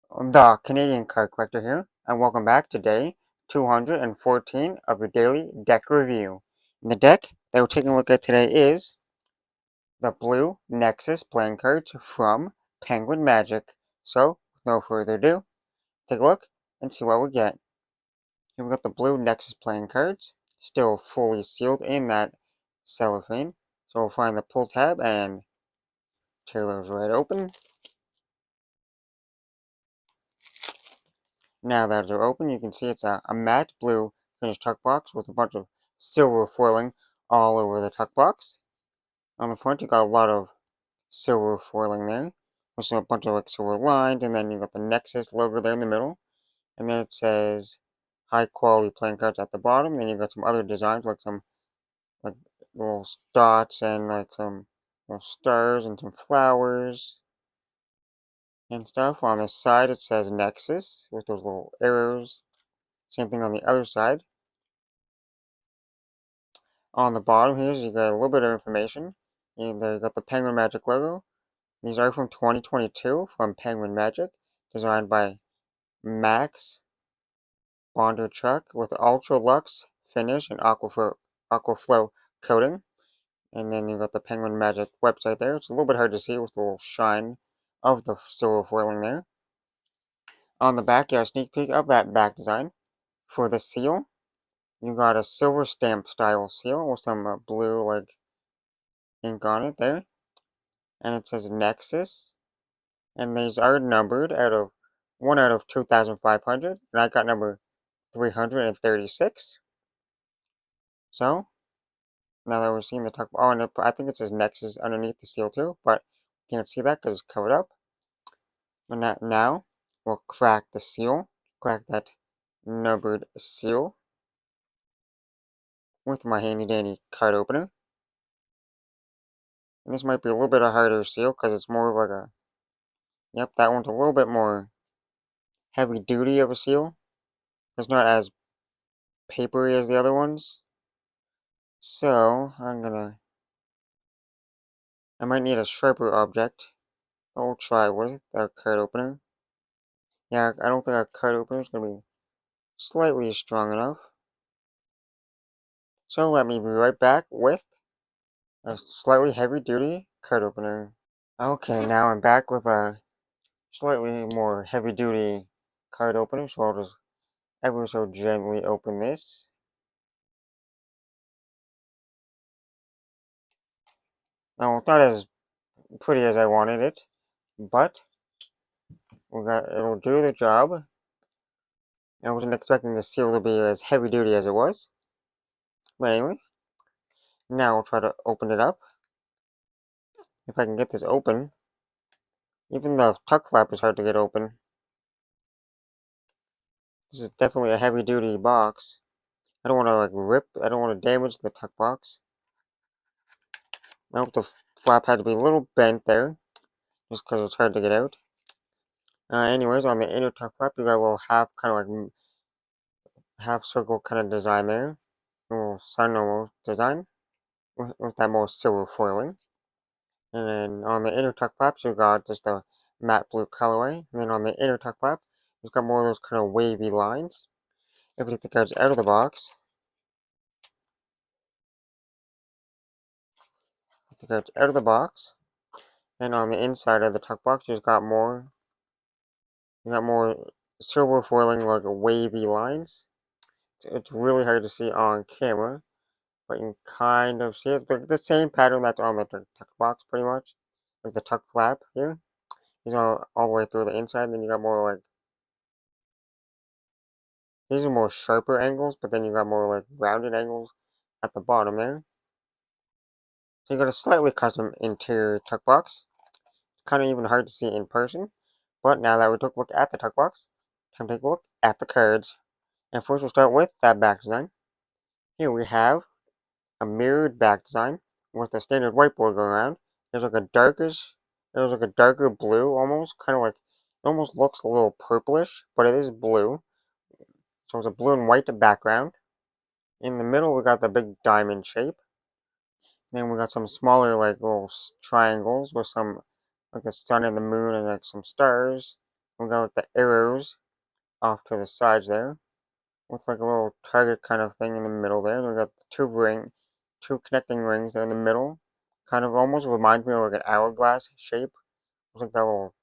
The Canadian Card Collector here, and welcome back to day 214 of your daily deck review. And the deck that we're taking a look at today is the blue Nexus playing cards from Penguin Magic. So, with no further ado, take a look and see what we get. Here we got the blue Nexus playing cards, still fully sealed in that cellophane. So we'll find the pull tab and tear those right open. Now that they're open, you can see it's a matte blue finished tuck box with a bunch of silver foiling all over the tuck box. On the front, you got a lot of silver foiling there. Also a bunch of like silver lines, and then you got the Nexus logo there in the middle. And then it says high quality playing cards at the bottom. Then you got some other designs like some like little dots and like some little stars and some flowers and stuff. On the side it says Nexus with those little arrows. Same thing on the other side. On the bottom here, you got a little bit of information. And there you got the Penguin Magic logo. These are from 2022 from Penguin Magic, designed by Max Bondarchuk with Ultra Luxe finish and Aquaflow coating. And then you got the Penguin Magic website there. It's a little bit hard to see with the little shine of the silver foiling there. On the back, you have a sneak peek of that back design. For the seal, you got a silver stamp style seal with some blue like ink on it there. And it says Nexus. And these are numbered out of 1 out of 2,500. And I got number 336. So, now that we're seeing the tuck, oh, and I think it says Nexus underneath the seal too, but can't see that because it's covered up. But now, we'll crack the seal, crack that numbered seal with my handy dandy card opener. And this might be a little bit of a harder seal because it's more of like a, yep, that one's a little bit more heavy duty of a seal. It's not as papery as the other ones. So, I might need a sharper object. I'll try with our card opener. Yeah, I don't think our card opener is going to be slightly strong enough. So let me be right back with a slightly heavy duty card opener. Okay, now I'm back with a slightly more heavy duty card opener, so I'll just ever so gently open this. Now, it's not as pretty as I wanted it, but it'll do the job. I wasn't expecting the seal to be as heavy duty as it was. But anyway, now we'll try to open it up. If I can get this open. Even the tuck flap is hard to get open. This is definitely a heavy duty box. I don't want to like rip, I don't want to damage the tuck box. Nope, the flap had to be a little bent there, just because it's hard to get out. Anyways, on the inner tuck flap, you got a little half, kind of like half circle kind of design there. A little sun almost design with that more silver foiling. And then on the inner tuck flaps, you got just a matte blue colorway. And then on the inner tuck flap, you've got more of those kind of wavy lines. If we take the cards out of the box, then on the inside of the tuck box, you got more silver foiling like wavy lines. It's really hard to see on camera, but you can kind of see it. The same pattern that's on the tuck box, pretty much, like the tuck flap here. Is all the way through the inside. Then you got more like these are more sharper angles, but then you got more like rounded angles at the bottom there. So you got a slightly custom interior tuck box. It's kind of even hard to see in person, but now that we took a look at the tuck box, time to take a look at the cards. And first we'll start with that back design. Here we have a mirrored back design with a standard whiteboard going around. There's like a darker blue almost, kind of like, it almost looks a little purplish, but it is blue. So it's a blue and white background. In the middle we got the big diamond shape. Then we got some smaller like little triangles with some like a sun and the moon and like some stars. We got like the arrows off to the sides there, with like a little target kind of thing in the middle there. We got the two connecting rings there in the middle. Kind of almost reminds me of like an hourglass shape. Looks like that little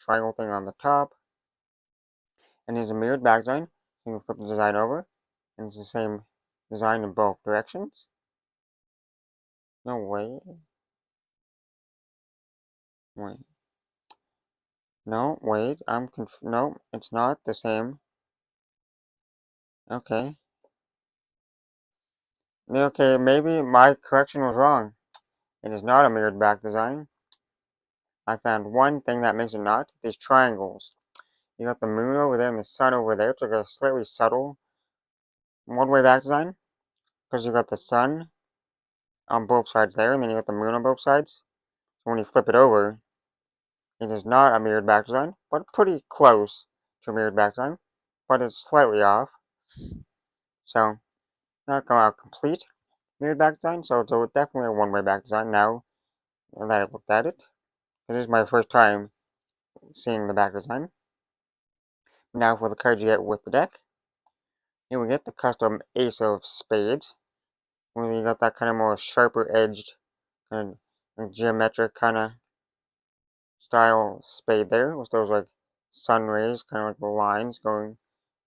triangle thing on the top. And there's a mirrored back design. You can flip the design over, and it's the same design in both directions. No, wait. Wait. No, wait. No, it's not the same. Okay. Okay, maybe my correction was wrong. It is not a mirrored back design. I found one thing that makes it not. These triangles. You got the moon over there and the sun over there. It's like a slightly subtle one-way back design. Because you got the sun on both sides there, and then you got the moon on both sides. So when you flip it over, it is not a mirrored back design, but pretty close to a mirrored back design. But it's slightly off. So, not a complete mirrored back design, so it's definitely a one-way back design now that I looked at it. This is my first time seeing the back design. Now for the cards you get with the deck. Here we get the custom Ace of Spades, where you got that kind of more sharper edged and geometric kind of style spade there, with those like sun rays, kind of like the lines going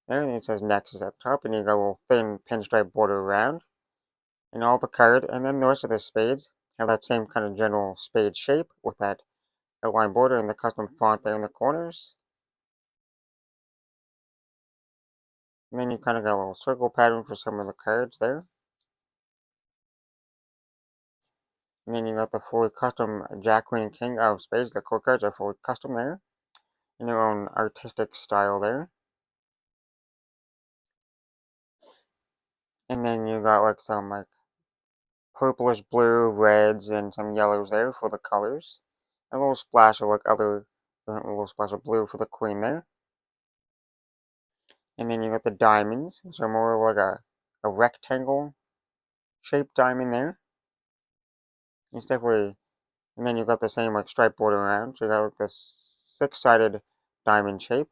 there. And it says Nexus at the top, and you got a little thin pinstripe border around. And all the card, and then the rest of the spades have that same kind of general spade shape with that outline border and the custom font there in the corners. And then you kind of got a little circle pattern for some of the cards there. And then you got the fully custom Jack, Queen, and King of Spades. The core cards are fully custom there, in their own artistic style there. And then you got like some like purplish blue, reds, and some yellows there for the colors. A little splash of like a little splash of blue for the queen there. And then you got the diamonds, which are more like a rectangle shaped diamond there. It's definitely, and then you got the same like stripe border around. So you got like this six-sided diamond shape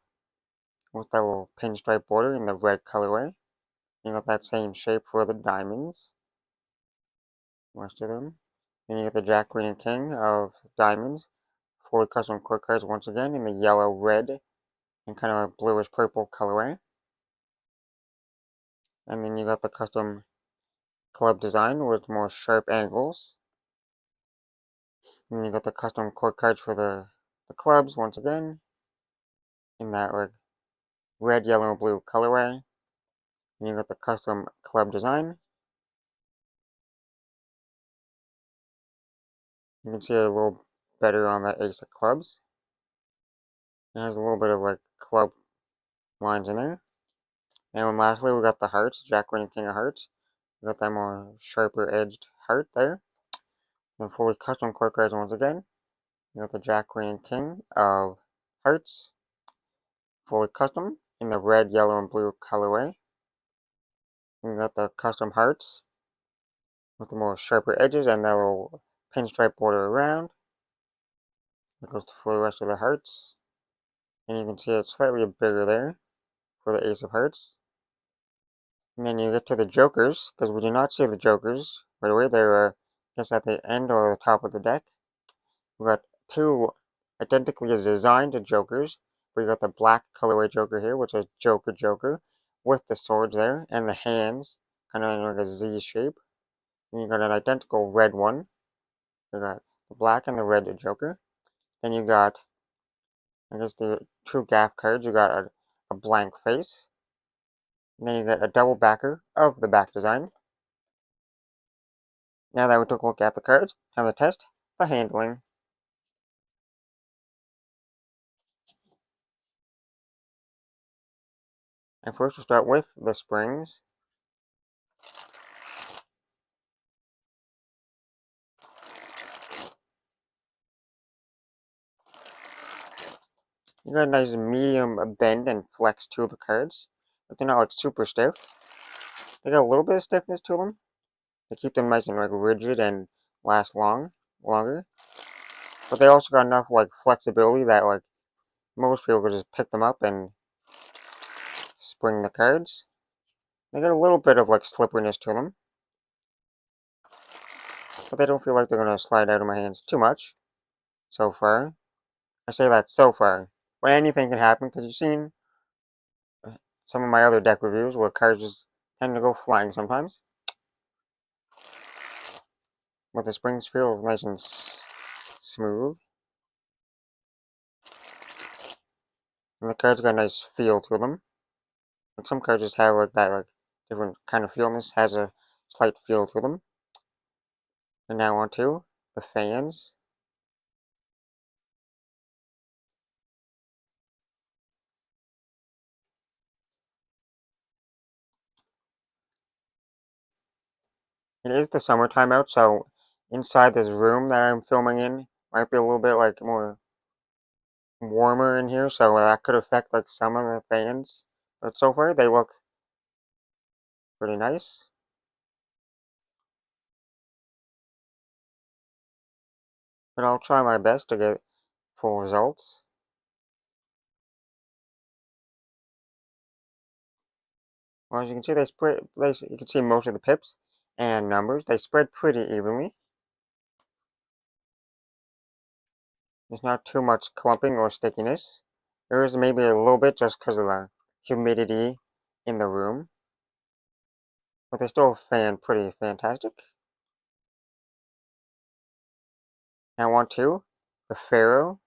with that little pinstripe border in the red colorway. You got that same shape for the diamonds, most of them. Then you get the Jack, Queen, and King of diamonds, fully custom core cards once again in the yellow, red, and kind of bluish purple colorway. And then you got the custom club design with more sharp angles. And then you got the custom core cards for the clubs once again in that like red, yellow, and blue colorway. And you got the custom club design. You can see it a little better on the Ace of Clubs. It has a little bit of like club lines in there. And lastly, we got the hearts, Jack, Queen, and King of Hearts. We got that more sharper edged heart there. And fully custom core cards once again. You got the Jack, Queen, and King of Hearts. Fully custom in the red, yellow, and blue colorway. You got the custom hearts with the more sharper edges and that little pinstripe border around. That goes for the rest of the hearts. And you can see it's slightly bigger there for the Ace of Hearts. And then you get to the Jokers, because we do not see the Jokers right away. They're, just at the end or the top of the deck. We got two identically designed Jokers. We got the black colorway Joker here, which is Joker, with the swords there, and the hands, kind of like a Z shape. And you got an identical red one. You got the black and the red Joker. Then you got, I guess, the two gaff cards. You got a blank face. And then you got a double backer of the back design. Now that we took a look at the cards, time to test the handling. And first we'll start with the springs. You got a nice medium bend and flex to the cards, but they're not like super stiff. They got a little bit of stiffness to them. They keep them nice and like rigid and last longer. But they also got enough like flexibility that like most people could just pick them up and spring the cards. They get a little bit of like slipperiness to them, but they don't feel like they're going to slide out of my hands too much so far. I say that so far, but anything can happen because you've seen some of my other deck reviews where cards just tend to go flying sometimes. But the springs feel nice and smooth. And the cards got a nice feel to them. Like some cards just have like that, like different kind of feel, and this has a slight feel to them. And now on to the fans. It is the summertime out, so inside this room that I'm filming in might be a little bit like more warmer in here, so that could affect like some of the fans. But so far they look pretty nice. But I'll try my best to get full results. Well, as you can see, you can see most of the pips and numbers. They spread pretty evenly. There's not too much clumping or stickiness. There is maybe a little bit just because of the humidity in the room. But they still fan pretty fantastic. Now on to the Pharaoh.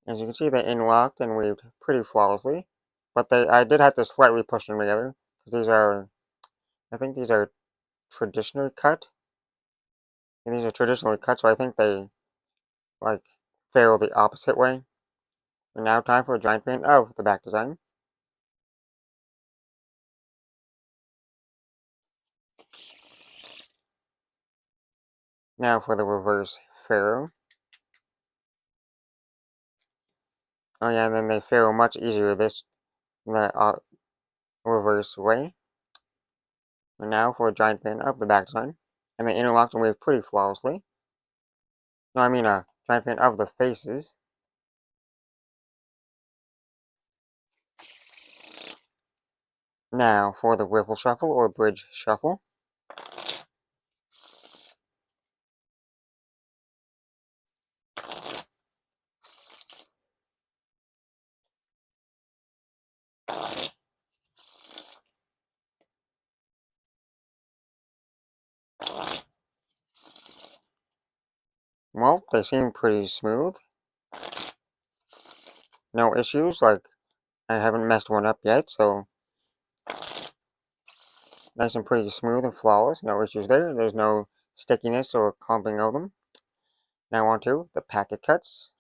As you can see, they interlocked and weaved pretty flawlessly. But I did have to slightly push them together. Because I think these are traditionally cut. And these are traditionally cut, so I think they, like, Pharaoh the opposite way. And now time for a giant fan of the back design. Now for the reverse Pharaoh. Oh yeah, and then they Pharaoh much easier the reverse way. And now for a giant fan of the back design. And they interlocked and waved pretty flawlessly. No, I mean a giant fan of the faces. Now for the Riffle Shuffle or Bridge Shuffle. Well, they seem pretty smooth. No issues, like I haven't messed one up yet, so nice and pretty smooth and flawless. No issues there. There's no stickiness or clumping of them. Now on to the packet cuts.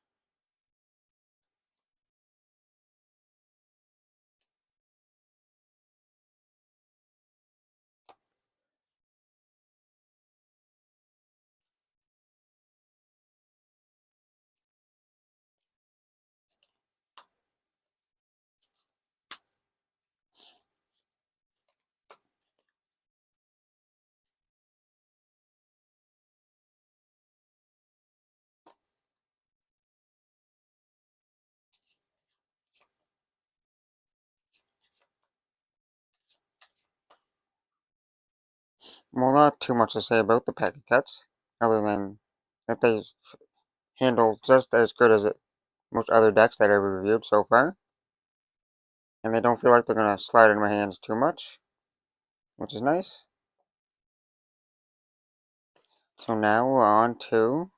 Well, not too much to say about the packet cuts, other than that they handle just as good as most other decks that I've reviewed so far. And they don't feel like they're going to slide in my hands too much, which is nice. So now we're on to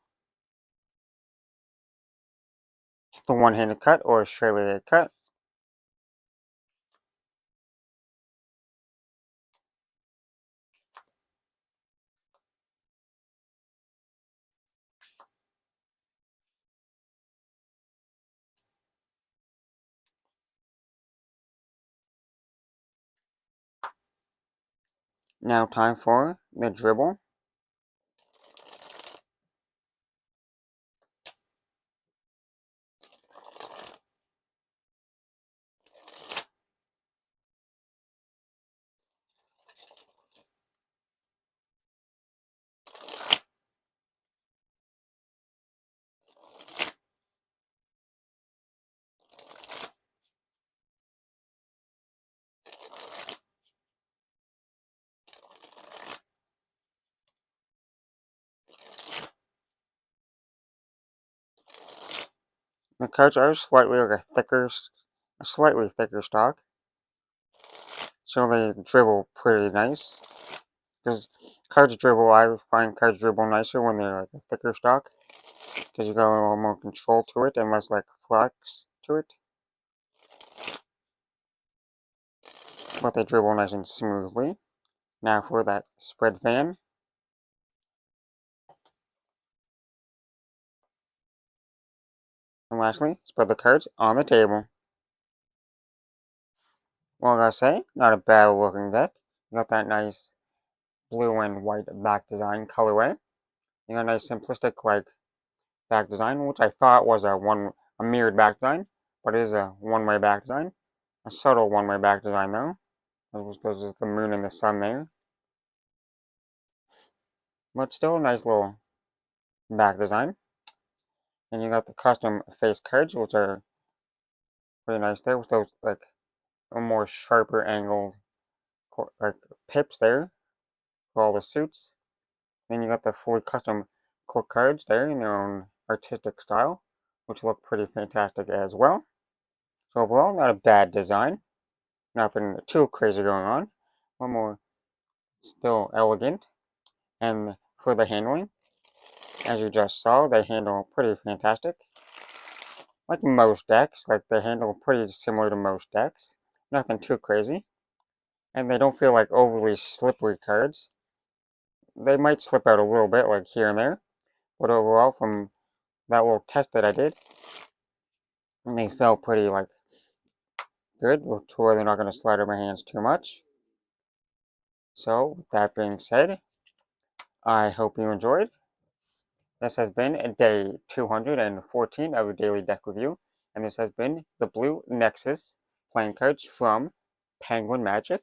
the one-handed cut or Australia cut. Now time for the dribble. The cards are slightly like a slightly thicker stock, so they dribble pretty nice. Because cards dribble, I find cards dribble nicer when they're like a thicker stock, because you got a little more control to it and less like flex to it. But they dribble nice and smoothly. Now for that spread fan. And lastly, spread the cards on the table. Well, I gotta say, not a bad looking deck. You got that nice blue and white back design colorway. You got a nice simplistic like back design, which I thought was a mirrored back design, but it is a one-way back design. A subtle one-way back design though. There's just the moon and the sun there. But still a nice little back design. And you got the custom face cards, which are pretty nice there, with those like a more sharper angled like pips there for all the suits. Then you got the fully custom core cards there in their own artistic style, which look pretty fantastic as well. So overall, not a bad design. Nothing too crazy going on. One more still elegant. And for the handling, as you just saw, they handle pretty fantastic. Like most decks, like they handle pretty similar to most decks. Nothing too crazy. And they don't feel like overly slippery cards. They might slip out a little bit, like here and there. But overall, from that little test that I did, they felt pretty like good, to where they're not going to slide out my hands too much. So, with that being said, I hope you enjoyed. This has been day 214 of a daily deck review, and this has been the Blue Nexus playing cards from Penguin Magic,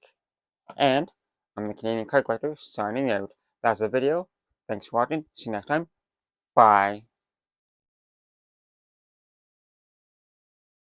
and I'm the Canadian Card Collector signing out. That's the video. Thanks for watching. See you next time. Bye.